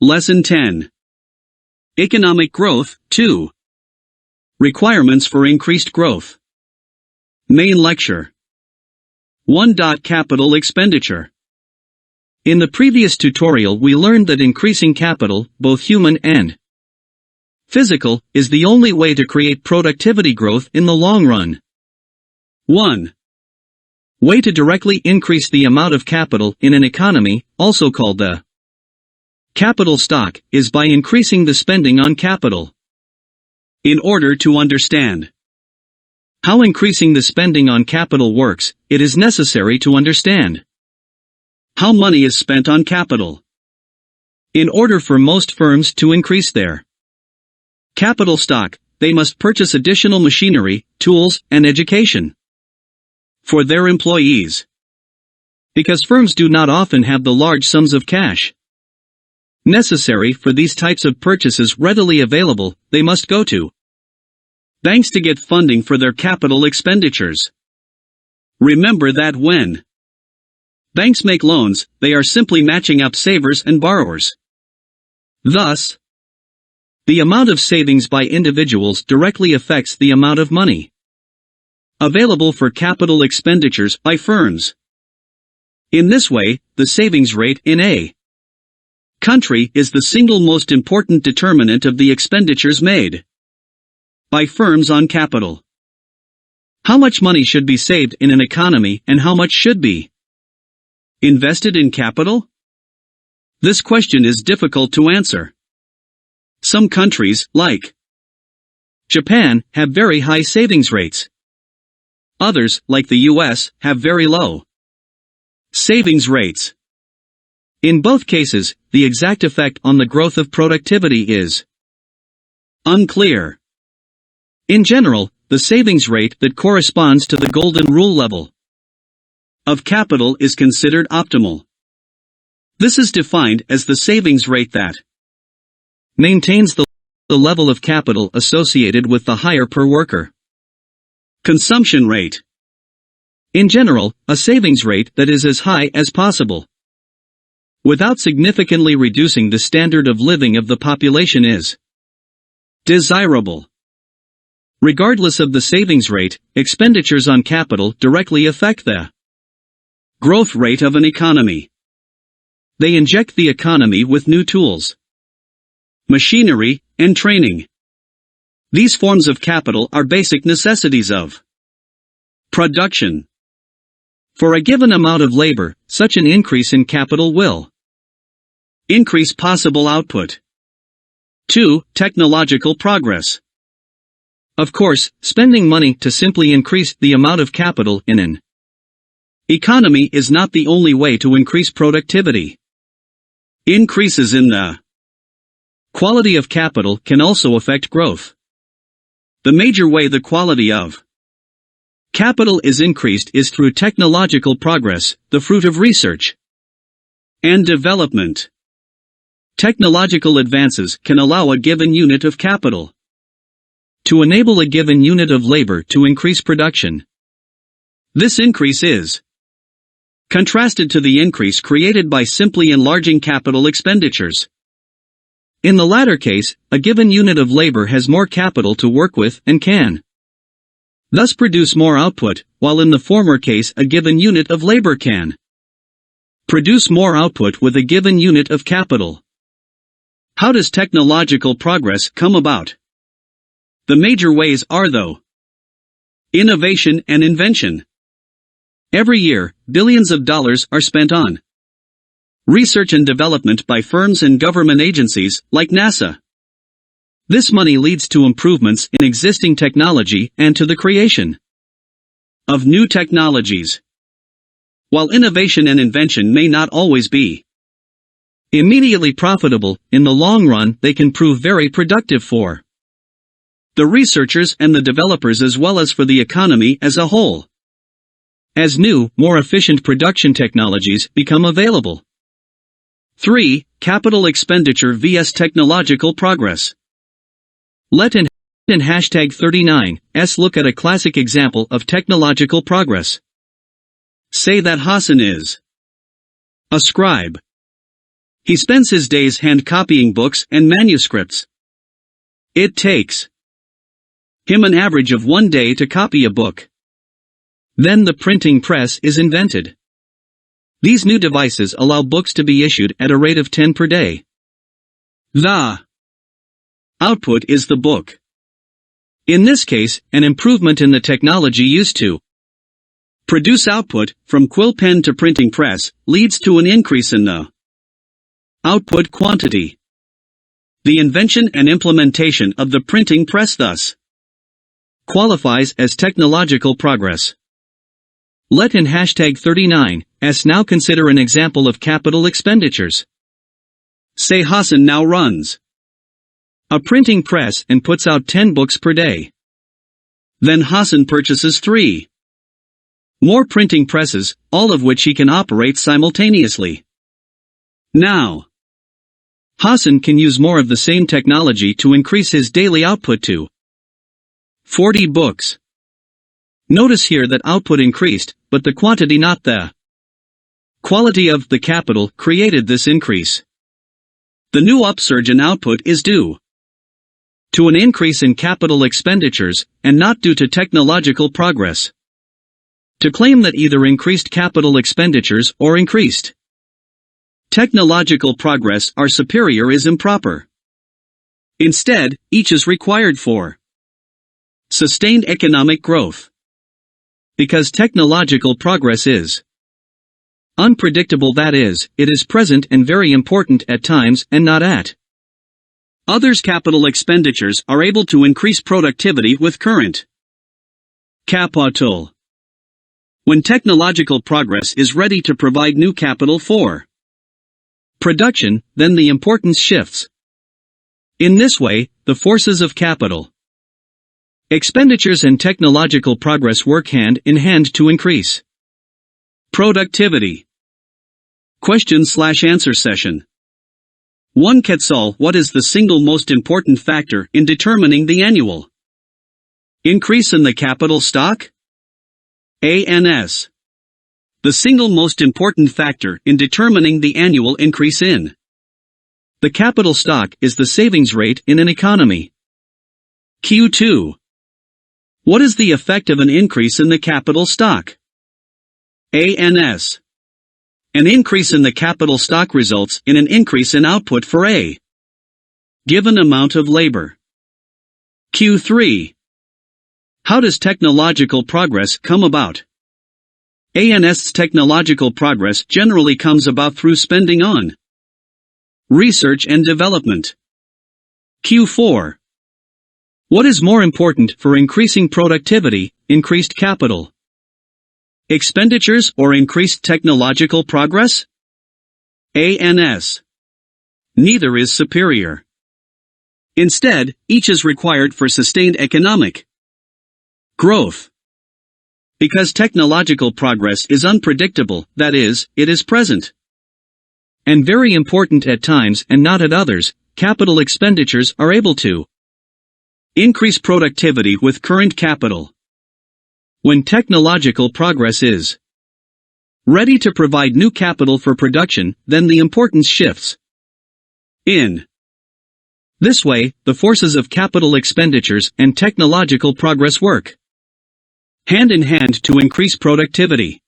Lesson 10. Economic Growth, 2. Requirements for Increased Growth. Main Lecture. 1. Capital Expenditure. In the previous tutorial we learned that increasing capital, both human and physical, is the only way to create productivity growth in the long run. 1. Way to directly increase the amount of capital in an economy, also called the capital stock, is by increasing the spending on capital. In order to understand how increasing the spending on capital works, it is necessary to understand how money is spent on capital. In order for most firms to increase their capital stock, they must purchase additional machinery, tools, and education for their employees. Because firms do not often have the large sums of cash necessary for these types of purchases readily available, they must go to banks to get funding for their capital expenditures. Remember that when banks make loans, they are simply matching up savers and borrowers. Thus, the amount of savings by individuals directly affects the amount of money available for capital expenditures by firms. In this way, the savings rate in a country is the single most important determinant of the expenditures made by firms on capital. How much money should be saved in an economy and how much should be invested in capital? This question is difficult to answer. Some countries, like Japan, have very high savings rates. Others, like the US, have very low savings rates. In both cases, the exact effect on the growth of productivity is unclear. In general, the savings rate that corresponds to the golden rule level of capital is considered optimal. This is defined as the savings rate that maintains the level of capital associated with the hire per worker consumption rate. In general, a savings rate that is as high as possible without significantly reducing the standard of living of the population is desirable. Regardless of the savings rate, expenditures on capital directly affect the growth rate of an economy. They inject the economy with new tools, machinery, and training. These forms of capital are basic necessities of production. For a given amount of labor, such an increase in capital will increase possible output. 2. Technological progress. Of course, spending money to simply increase the amount of capital in an economy is not the only way to increase productivity. Increases in the quality of capital can also affect growth. The major way the quality of capital is increased is through technological progress, the fruit of research and development. Technological advances can allow a given unit of capital to enable a given unit of labor to increase production. This increase is contrasted to the increase created by simply enlarging capital expenditures. In the latter case, a given unit of labor has more capital to work with and can thus produce more output, while in the former case a given unit of labor can produce more output with a given unit of capital. How does technological progress come about? The major ways are though innovation and invention. Every year, billions of dollars are spent on research and development by firms and government agencies, like NASA. This money leads to improvements in existing technology and to the creation of new technologies. While innovation and invention may not always be immediately profitable, in the long run they can prove very productive for the researchers and the developers as well as for the economy as a whole, as new, more efficient production technologies become available. 3. Capital expenditure vs. technological progress. Let in hashtag 39s look at a classic example of technological progress. Say that Hassan is a scribe. He spends his days hand copying books and manuscripts. It takes him an average of 1 day to copy a book. Then the printing press is invented. These new devices allow books to be issued at a rate of 10 per day. The output is the book. In this case, an improvement in the technology used to produce output, from quill pen to printing press, leads to an increase in the output quantity. The invention and implementation of the printing press thus qualifies as technological progress. Let in #39s now consider an example of capital expenditures. Say Hassan now runs a printing press and puts out 10 books per day. Then Hassan purchases 3 more printing presses, all of which he can operate simultaneously. Now, Hassan can use more of the same technology to increase his daily output to 40 books. Notice here that output increased, but the quantity, not the quality of the capital, created this increase. The new upsurge in output is due to an increase in capital expenditures, and not due to technological progress. To claim that either increased capital expenditures or increased technological progress are superior is improper. Instead, each is required for sustained economic growth. Because technological progress is unpredictable, that is, it is present and very important at times and not at others. Capital expenditures are able to increase productivity with current capital. When technological progress is ready to provide new capital for production, then the importance shifts. In this way, the forces of capital expenditures and technological progress work hand in hand to increase productivity. Question/answer session. 1. Quetzal, what is the single most important factor in determining the annual increase in the capital stock? ANS. The single most important factor in determining the annual increase in the capital stock is the savings rate in an economy. Q2. What is the effect of an increase in the capital stock? ANS. An increase in the capital stock results in an increase in output for a given amount of labor. Q3. How does technological progress come about? ANS. Technological progress generally comes about through spending on research and development. Q4. What is more important for increasing productivity, increased capital expenditures or increased technological progress? ANS. Neither is superior. Instead, each is required for sustained economic growth. Because technological progress is unpredictable, that is, it is present and very important at times and not at others, capital expenditures are able to increase productivity with current capital. When technological progress is ready to provide new capital for production, then the importance shifts. In this way, the forces of capital expenditures and technological progress work hand in hand to increase productivity.